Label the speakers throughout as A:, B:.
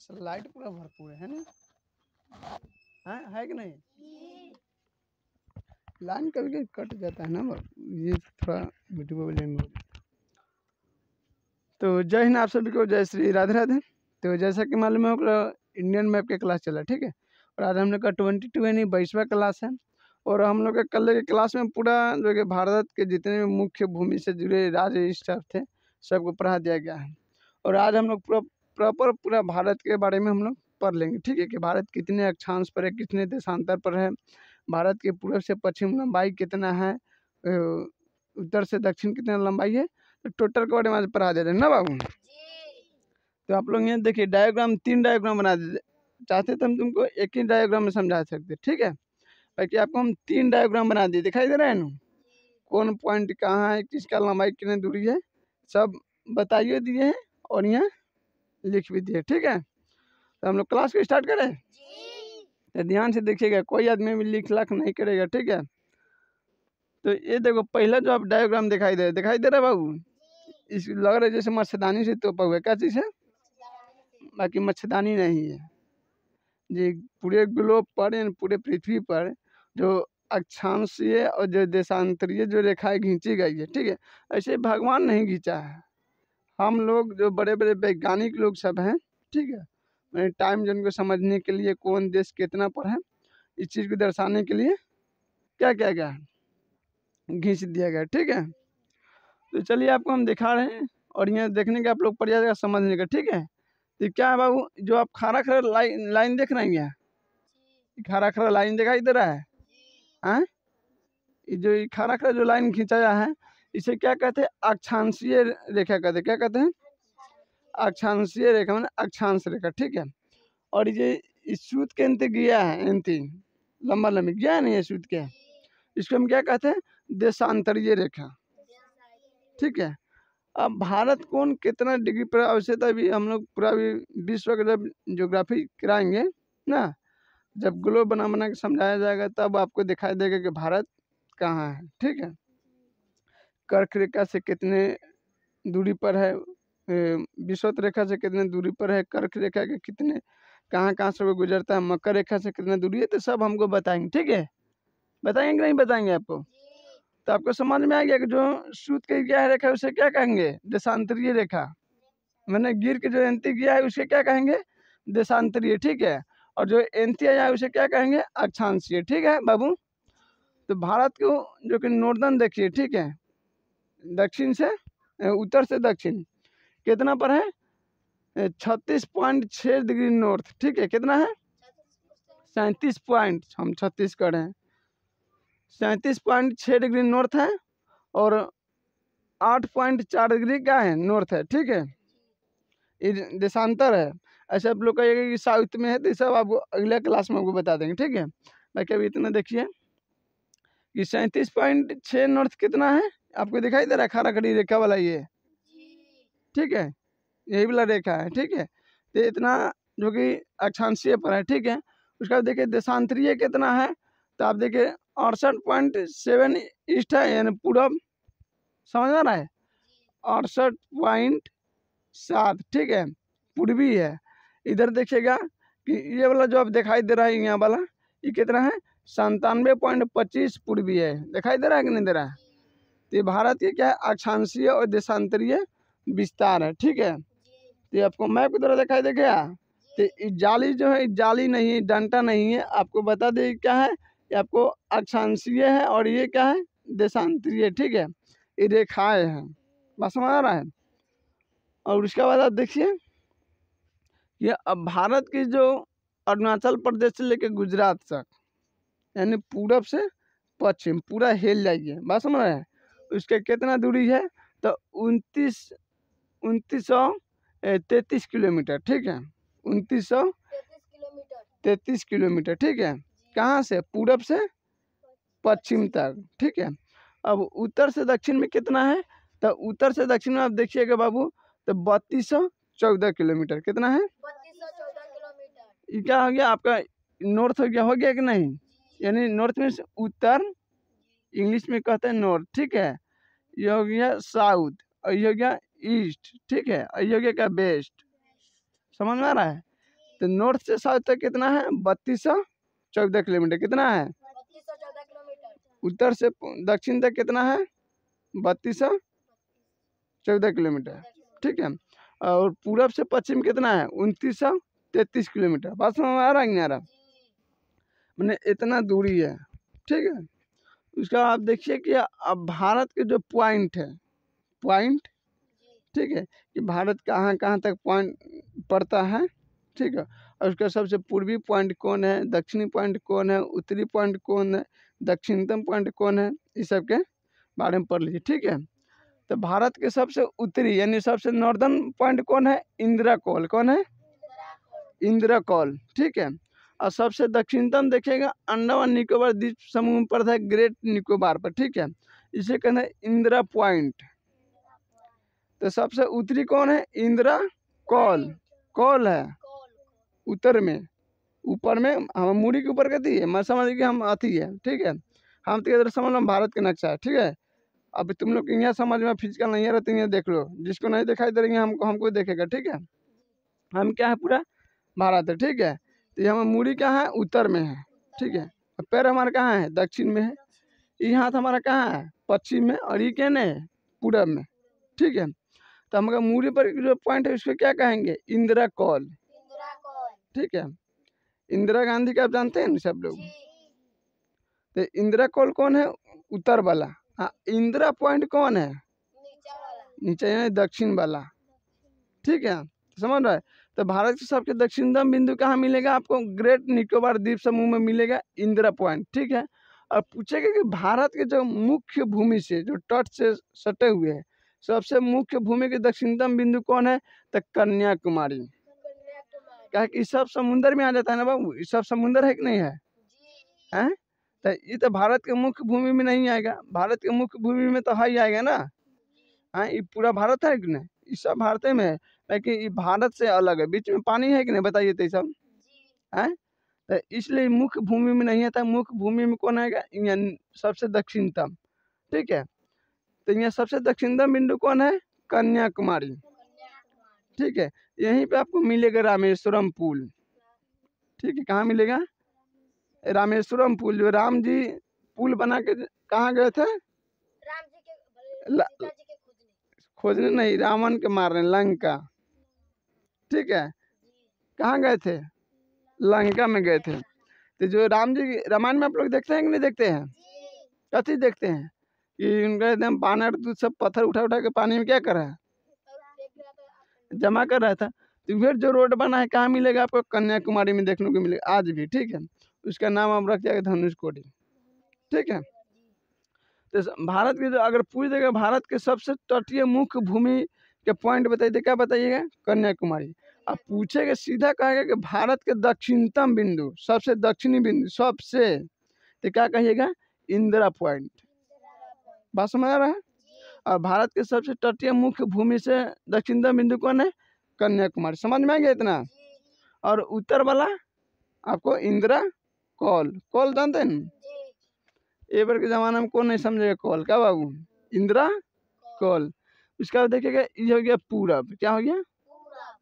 A: Light पूरा भरपूर है ना? है कि नहीं? लाइन कभी कभी कट जाता है ना, ये थोड़ा वीडियो प्रॉब्लम हो। तो जय हिंद आप सभी को, जय श्री राधे राधे। तो जैसा कि मालूम है इंडियन मैप के क्लास चला, ठीक है। और आज हम लोग का 22 यानी 22वां क्लास है। और हम लोग का कल के क्लास में पूरा जो कि भारत के जितने भी मुख्य भूमि से जुड़े राज्य स्टाफ थे सबको पढ़ा दिया गया है। और आज हम लोग प्रॉपर पूरा भारत के बारे में हम लोग पढ़ लेंगे, ठीक है। कि भारत कितने अक्षांश पर है, कितने देशांतर पर है, भारत के पूर्व से पश्चिम लंबाई कितना है, उत्तर से दक्षिण कितना लंबाई है, तो टोटल के बारे में आज पढ़ा देते हैं ना बाबू। तो आप लोग यहाँ देखिए डायग्राम, 3 डायग्राम बना दे, चाहते तो हम तुमको एक ही डायग्राम में समझा सकते, ठीक है। बाकी आपको हम 3 डायग्राम बना दिए, दिखाई दे रहा है ना, कौन पॉइंट कहाँ है, किसका लंबाई कितनी दूरी है, सब बताइए दिए हैं और यहाँ लिख भी दिए, ठीक है। तो हम लोग क्लास को स्टार्ट करें। तो ध्यान से देखिएगा, कोई आदमी भी लिख लाख नहीं करेगा, ठीक है। तो ये देखो पहला जो आप डायग्राम दिखाई दे रहा है बाबू, इस लग रहा है जैसे मच्छरदानी से तोपा हुआ है, क्या चीज़ है? बाकी मच्छरदानी नहीं है जी। पूरे ग्लोब पर यानी पूरे पृथ्वी पर जो अक्षांशीय और जो देशांतरीय जो रेखाएं खींची गई है, ठीक है, ऐसे भगवान नहीं खींचा है, हम लोग जो बड़े बड़े वैज्ञानिक लोग सब हैं, ठीक है। मैंने टाइम जोन को समझने के लिए कौन देश कितना पर है, इस चीज़ को दर्शाने के लिए क्या क्या गया खींच दिया गया, ठीक है। तो चलिए आपको हम दिखा रहे हैं और यहाँ देखने का आप लोग पड़ जाएगा समझने का, ठीक है। तो क्या है बाबू, जो आप खड़ा खड़ा लाइन देख रहे हैं, क्या खड़ा खड़ा लाइन दिखाई दे रहा है? हाँ, जो खड़ा खड़ा जो लाइन खींचाया है इसे क्या कहते हैं? अक्षांशीय रेखा कहते हैं। क्या कहते हैं? अक्षांशीय रेखा मतलब अक्षांश रेखा, ठीक है। और ये इस सूत के अंत गया है, अंति लंबा लंबी गया है नहीं, ये सूत के, इसको हम क्या कहते हैं? देशांतरीय रेखा, ठीक है। अब भारत कौन कितना डिग्री पर अवश्यता भी हम लोग पूरा भी विश्व का जब ज्योग्राफी कराएंगे ना, जब ग्लोब बना बना के समझाया जाएगा तब आपको दिखाई देगा कि भारत कहाँ है, ठीक है। कर्क रेखा से कितने दूरी पर है, विषुवत रेखा से कितने दूरी पर है, कर्क रेखा के कितने कहाँ कहाँ से वो गुजरता है, मकर रेखा से कितने दूरी है, तो सब हमको बताएंगे, ठीक है। बताएंगे कि नहीं बताएंगे आपको? तो आपको समझ में आ गया कि जो सूत की क्या रेखा है उसे क्या कहेंगे? देशांतरीय रेखा। मैंने गिर के जो एंटी गया है उसे क्या कहेंगे? देशांतरीय, ठीक है। और जो एंटी आया है उसे क्या कहेंगे? अक्षांशीय, ठीक है बाबू। तो भारत को जो कि नॉर्दर्न देखिए, ठीक है, दक्षिण से उत्तर से दक्षिण कितना पर है? 36.6 डिग्री नॉर्थ, ठीक है। कितना है? 37 पॉइंट, हम 36 कर रहे हैं, 37.6 डिग्री नॉर्थ है। और 8.4 डिग्री क्या है? नॉर्थ है, ठीक है। ये देशांतर है। ऐसे आप लोग कहिएगा कि साउथ में है, तो सब आपको अगले क्लास में आपको बता देंगे, ठीक है। बाकी अभी इतना देखिए कि 37.6 नॉर्थ कितना है, आपको दिखाई दे रहा है? खड़ा खड़ी रेखा वाला ये, ठीक है, यही वाला रेखा है, ठीक है। तो इतना जो कि अक्षांशीय पर है, ठीक है। उसके बाद देखिए देशांतरीय कितना है, तो आप देखिए 68.7 ईस्ट है यानी पूरब, समझ आ रहा है? 68.7, ठीक है, पूर्वी है। इधर देखिएगा कि ये वाला जो आप दिखाई दे रहा है यहाँ वाला, ये कितना है? 97.25 पूर्वी है, दिखाई दे रहा है कि नहीं दे रहा है? तो ये भारत के क्या है? अक्षांशीय और देशांतरीय विस्तार है, ठीक है। तो आपको मैप की तरह दिखाई दे गया। तो जाली जो है, जाली नहीं है, डंटा नहीं है, आपको बता दे क्या है, ये आपको अक्षांशीय है और ये क्या है? देशांतरीय, ठीक है। ये रेखाएं हैं, बस समझ आ रहा है। और उसके बाद आप देखिए ये अब भारत की जो अरुणाचल प्रदेश से लेकर गुजरात तक यानी पूरब से पश्चिम पूरा हिल जाइए, बात समझ रहे हैं। उसके कितना दूरी है? तो 2933 किलोमीटर, ठीक है। 2933 किलोमीटर, ठीक है। कहाँ से? पूरब से पश्चिम तक, ठीक है। अब उत्तर से दक्षिण में कितना है? तो उत्तर से दक्षिण में आप देखिएगा बाबू, तो 3214 किलोमीटर, कितना है? 3214 किलोमीटर। ये क्या हो गया आपका? नॉर्थ हो गया कि नहीं? यानी नॉर्थ मीन्स उत्तर, इंग्लिश में कहते हैं नॉर्थ, ठीक है। ये हो गया साउथ और ये हो गया ईस्ट, ठीक है। और ये हो गया क्या? वेस्ट, समझ में आ रहा है? तो नॉर्थ से साउथ तक कितना है? 3214 किलोमीटर। कितना है?
B: 3214 किलोमीटर।
A: उत्तर से दक्षिण तक कितना है? 3214 किलोमीटर, ठीक है। और पूरब से पश्चिम कितना है? 2933 किलोमीटर। बात समझ में आ रहा है कि नहीं आ रहा? मैंने इतना दूरी है, ठीक है। उसका आप देखिए कि अब भारत के जो पॉइंट है, पॉइंट, ठीक है, कि भारत कहाँ कहाँ तक पॉइंट पड़ता है, ठीक है। और उसका सबसे पूर्वी पॉइंट कौन है, दक्षिणी पॉइंट कौन है, उत्तरी पॉइंट कौन है, दक्षिणतम पॉइंट कौन है, इस सब के बारे में पढ़ लीजिए, ठीक है। तो भारत के सबसे उत्तरी यानी सबसे नॉर्दर्न पॉइंट कौन है? इंदिरा कॉल। कौन है? इंदिरा कॉल, ठीक है। और सबसे दक्षिणतम देखिएगा अंडमान निकोबार द्वीप समूह में पड़ता है, ग्रेट निकोबार पर, ठीक है। इसे कहते हैं इंदिरा पॉइंट। तो सबसे उत्तरी कौन है? इंदिरा कॉल। कॉल है उत्तर में, ऊपर में हम मूडी के ऊपर कहती है, मैं समझ कि हम अथी है, ठीक है। हम तो इधर समझ लो भारत के नक्शा है, ठीक है। अब तुम लोग यहाँ समझ में फिजिकल नहीं है रहती है, देख लो, जिसको नहीं दिखाई दे रही है हमको देखेगा, ठीक है। हम क्या है? पूरा भारत है, ठीक है। तो यहाँ मूडी कहाँ है? उत्तर में है, ठीक है। पैर हमारा कहाँ है? दक्षिण में है। ये हाथ हमारा कहाँ है? पश्चिम में। और ये क्या है? पूरब में, ठीक है। तो हम मूडी पर जो पॉइंट है उसको क्या कहेंगे? इंदिरा कॉल, ठीक है। इंदिरा गांधी का आप जानते हैं ना सब लोग। तो इंदिरा कॉल कौन है? उत्तर वाला। हाँ, इंदिरा पॉइंट कौन है? नीचे यानी दक्षिण वाला, ठीक है। समझ रहे? तो भारत के सबसे दक्षिणतम बिंदु कहाँ मिलेगा आपको? ग्रेट निकोबार द्वीप समूह में मिलेगा इंदिरा पॉइंट, ठीक है। और पूछेगा कि भारत के जो मुख्य भूमि से, जो तट से सटे हुए हैं, सबसे मुख्य भूमि के दक्षिणतम बिंदु कौन है? तो कन्याकुमारी। क्या कि सब समुंदर में आ जाता है ना बाबू, ये सब समुंदर है कि नहीं है? हैं? तो ये तो भारत के मुख्य भूमि में नहीं आएगा, भारत के मुख्य भूमि में तो है ही आएगा ना। हाँ, ये पूरा भारत है कि नहीं? ये सब भारत में है, लेकिन ये भारत से अलग है, बीच में पानी है कि नहीं बताइए? तो ये सब है, तो इसलिए मुख्य भूमि में नहीं आता। मुख्य भूमि में कौन आएगा? यहाँ सबसे दक्षिणतम, ठीक है। तो यहाँ सबसे दक्षिणतम बिंदु कौन है? कन्याकुमारी, ठीक है। यहीं पे आपको मिलेगा रामेश्वरम पुल, ठीक है। कहाँ मिलेगा? रामेश्वरम पुल, जो राम जी पुल बना के कहाँ गए थे?
B: राम जी के सीता जी के
A: खोजने नहीं, रावण के मारने, लंका, ठीक है। कहाँ गए थे? लंका में गए थे। तो जो राम जी रामायण में आप लोग देखते हैं कि नहीं देखते हैं? कथी देखते हैं? कि उनका एकदम बानर दूध सब पत्थर उठा उठा के पानी में क्या कर रहा है? जमा कर रहा था। तो फिर जो रोड बना है कहाँ मिलेगा आपको? कन्याकुमारी में देखने को मिलेगा आज भी, ठीक है। उसका नाम अब रख दिया धनुषकोडी, ठीक है। तो भारत के जो अगर पूछ देगा भारत के सबसे तटीय मुख्य भूमि के पॉइंट बताइए, क्या बताइएगा? कन्याकुमारी। अब पूछेगा सीधा कहेगा कि भारत के दक्षिणतम बिंदु, सबसे दक्षिणी बिंदु, सबसे, तो क्या कहिएगा? इंदिरा पॉइंट। बात समझ आ रहा है? और भारत के सबसे तटीय मुख्य भूमि से दक्षिणतम बिंदु कौन है? कन्याकुमारी। समझ में आ गया इतना? और उत्तर वाला आपको इंदिरा कॉल। कॉल जानते हैं? एक बार के जमाना में कौन नहीं समझेगा कॉल, क्या बाबू? इंदिरा कॉल। उसका देखिएगा, ये हो गया पूरब, क्या हो गया?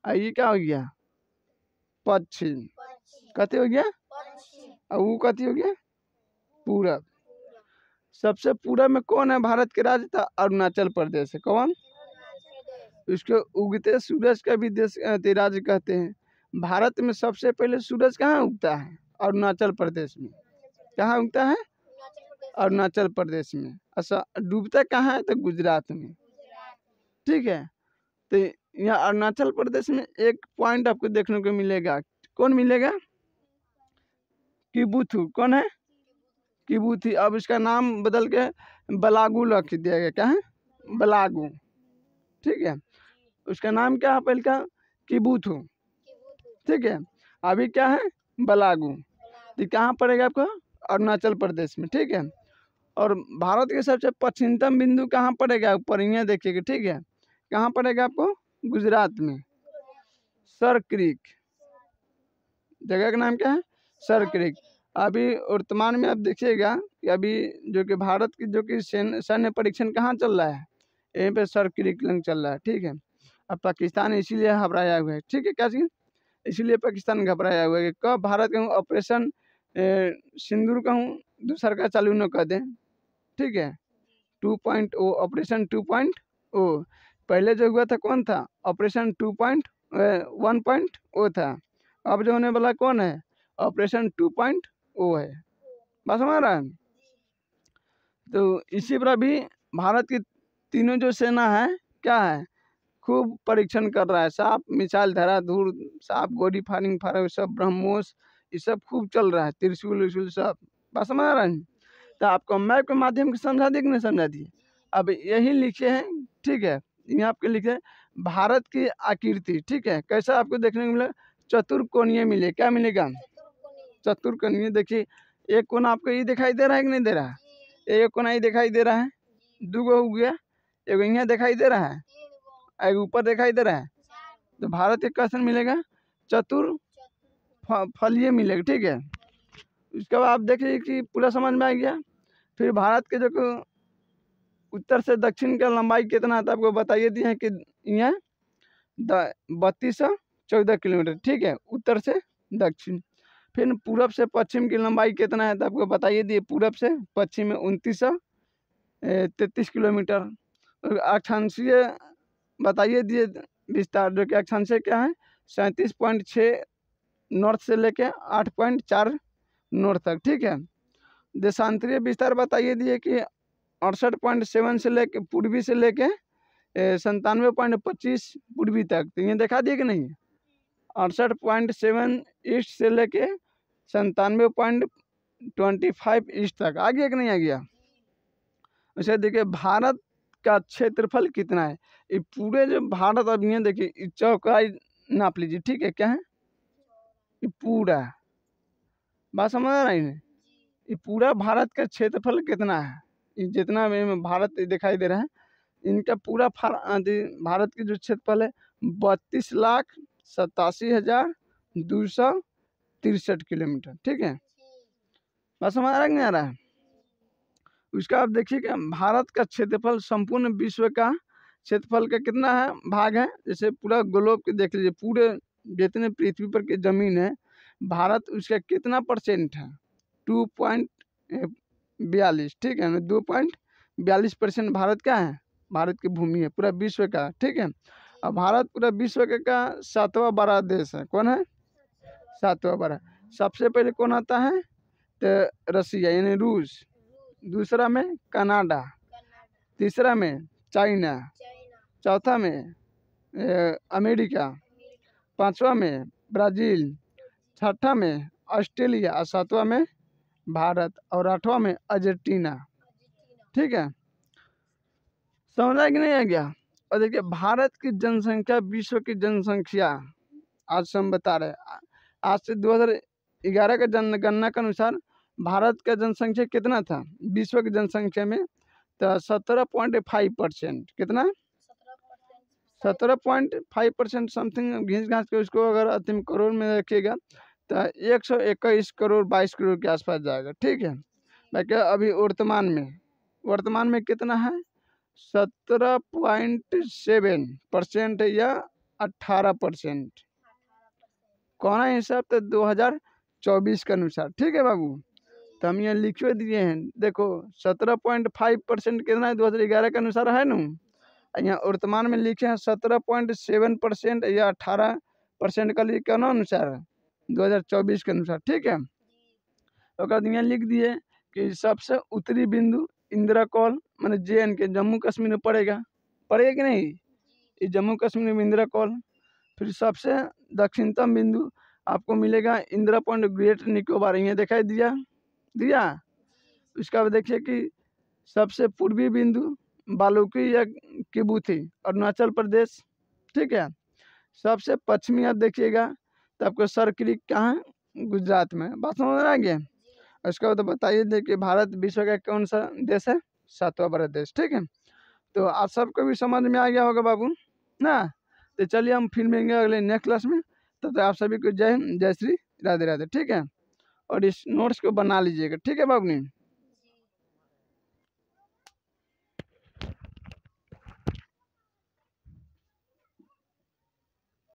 A: और ये क्या हो गया? पश्चिम। कथी हो गया? और वो कथी हो गया? पूरब। सबसे पूरब में कौन है भारत के राज्य? था अरुणाचल प्रदेश है। कौन? उसको उगते सूरज का भी देश राज्य कहते हैं। भारत में सबसे पहले सूरज कहाँ उगता है? अरुणाचल प्रदेश में। कहाँ उगता है? अरुणाचल प्रदेश में। अच्छा, डूबता कहाँ है? तो गुजरात में, ठीक है। तो यहाँ अरुणाचल प्रदेश में एक पॉइंट आपको देखने को मिलेगा। कौन मिलेगा? किबुथु। कौन है? किबुथी। अब इसका नाम बदल के बलागू रख दिया गया। क्या है? बलागू, ठीक है। उसका नाम क्या है पहले का? किबुथु, ठीक है। अभी क्या है? बलागू। तो कहाँ पड़ेगा आपको? अरुणाचल प्रदेश में, ठीक है। और भारत के सबसे पश्चिमतम बिंदु कहाँ पड़ेगा? ऊपर यहाँ देखिएगा, ठीक है। कहाँ पड़ेगा आपको? गुजरात में, सर क्रीक। जगह का नाम क्या है? Sir creek. अभी वर्तमान में आप देखिएगा कि अभी जो कि भारत की जो कि सैन्य परीक्षण कहाँ चल रहा है? यहीं पे सर क्रीक लंग चल रहा है, ठीक है। अब पाकिस्तान इसीलिए घबराया हुआ है, ठीक है। क्या चीज? इसलिए पाकिस्तान घबराया हुआ है कि कब भारत कहूँ ऑपरेशन सिंदूर कहूँ दूसर का चालू न कर दें। ठीक है, 2.0 ऑपरेशन 2.0 पहले जो हुआ था कौन था, ऑपरेशन 1.0 था। अब जो होने वाला कौन है, ऑपरेशन 2.0 है। बस हमारा तो इसी पर अभी भारत की तीनों जो सेना है क्या है, खूब परीक्षण कर रहा है। सांप मिसाइल धराधूर, सांप गोली फायरिंग फायर सब, ब्रह्मोस ये सब खूब चल रहा है, त्रिशूल विशूल सब। बस समझ रहे हैं। तो आपको मैप के माध्यम से समझा दिए कि नहीं समझा दिए। अब यही लिखे हैं, ठीक है, यहाँ आपके लिखे हैं भारत की आकृति। ठीक है, कैसा आपको देखने को मिले, चतुर्कोणीय मिले। क्या मिलेगा, चतुर्कोणीय। देखिए एक कोना आपको ये दिखाई दे रहा है कि नहीं दे रहा है, एक कोना ये दिखाई दे रहा है, दो गो हो गया, एक यहाँ दिखाई दे रहा है, एक ऊपर दिखाई दे रहा है। तो भारत के क्वेश्चन मिलेगा चतुर फलीय मिलेगा। ठीक है, उसके बाद आप देखिए कि पूरा समझ में आ गया। फिर भारत के जो उत्तर से दक्षिण का लंबाई कितना था आपको बताइए दिए हैं कि यहाँ 3214 किलोमीटर। ठीक है, उत्तर से दक्षिण। फिर पूरब से पश्चिम की लंबाई कितना है तो आपको बताइए दिए, पूरब से पश्चिम में 2933 किलोमीटर। अक्षांशीय बताइए दिए विस्तार, जो कि अक्षांशीय क्या है 37.6 नॉर्थ से लेके 8.4 नॉर्थ तक। ठीक है, देशांतरीय विस्तार बताइए दिए कि 68.7 से लेके पूर्वी से लेके 97.25 पूर्वी तक। तो ये देखा दिए कि नहीं, 68.7 ईस्ट से लेके 97.25 ईस्ट तक आ गया कि नहीं आ गया। अच्छा देखिए भारत का क्षेत्रफल कितना है, ये पूरे जो भारत अब ये देखिए चौकाई नाप लीजिए। ठीक है, क्या है ये पूरा, बात समझ रहा है, ये पूरा भारत का क्षेत्रफल कितना है, ये जितना में भारत दिखाई दे रहा है, इनका पूरा भारत की जो क्षेत्रफल है 32,87,263 किलोमीटर। ठीक है, बस समझ आ रहा नहीं आ रहा है। उसका आप देखिए कि भारत का क्षेत्रफल संपूर्ण विश्व का क्षेत्रफल का कितना है भाग है। जैसे पूरा ग्लोब के देख लीजिए, पूरे जितने पृथ्वी पर की जमीन है, भारत उसका कितना परसेंट है, 2.42। ठीक है, 2.42% भारत का है, भारत की भूमि है पूरा विश्व का। ठीक है, और भारत पूरा विश्व का 7वां बड़ा देश है। कौन है 7वां बड़ा, सबसे पहले कौन आता है तो रसिया यानी रूस, दूसरा में कनाडा, तीसरा में चाइना, चौथा में अमेरिका, पांचवा में ब्राज़ील, छठा में ऑस्ट्रेलिया और सातवां में भारत और आठवां में अर्जेंटीना। ठीक है, समझा कि नहीं आ गया। और देखिए भारत की जनसंख्या विश्व की जनसंख्या आज से हम बता रहे हैं, आज से 2011 का जनगणना के अनुसार भारत का जनसंख्या कितना था विश्व की जनसंख्या में, तो 17.5%। कितना 17.5% समथिंग घिस घास के उसको अगर अंतिम करोड़ में रखिएगा तो 121 करोड़ 22 करोड़ के आसपास जाएगा। ठीक है, बाकी अभी वर्तमान में कितना है 17.7% या 18%, कौन है हिसाब तो 2024 के अनुसार। ठीक है बाबू, तो हम यहाँ लिखवे दिए हैं, देखो 17.5% कितना है 2011 के अनुसार है ना, यहाँ वर्तमान में लिखे हैं 17.7% या 18% का लिए क्या अनुसार है 2024 के अनुसार। ठीक है, तो यहाँ लिख दिए कि सबसे उत्तरी बिंदु इंदिरा कॉल मैंने JNK जम्मू कश्मीर में पड़ेगा कि नहीं, ये जम्मू कश्मीर में इंदिरा कॉल। फिर सबसे दक्षिणतम बिंदु आपको मिलेगा इंदिरा पॉइंट ग्रेट निकोबार, यहाँ दिखाई दिया। उसका बाद देखिए कि सबसे पूर्वी बिंदु बालूकी या किबूथी अरुणाचल प्रदेश। ठीक है, सबसे पश्चिमी आप देखिएगा तो आपको सर क्रीक कहाँ गुजरात में। बात समझ आ गया। उसके बाद बताइए देखिए भारत विश्व का कौन सा देश है 7वां बड़ा देश। ठीक है, तो आप सबको भी समझ में आ गया होगा बाबू ना। तो चलिए हम फिर मिलेंगे अगले नेक्स्ट क्लास में, तब आप सभी को जय हिंद, जय श्री राधे राधे। ठीक है, और इस नोट्स को बना लीजिएगा। ठीक है बाबू।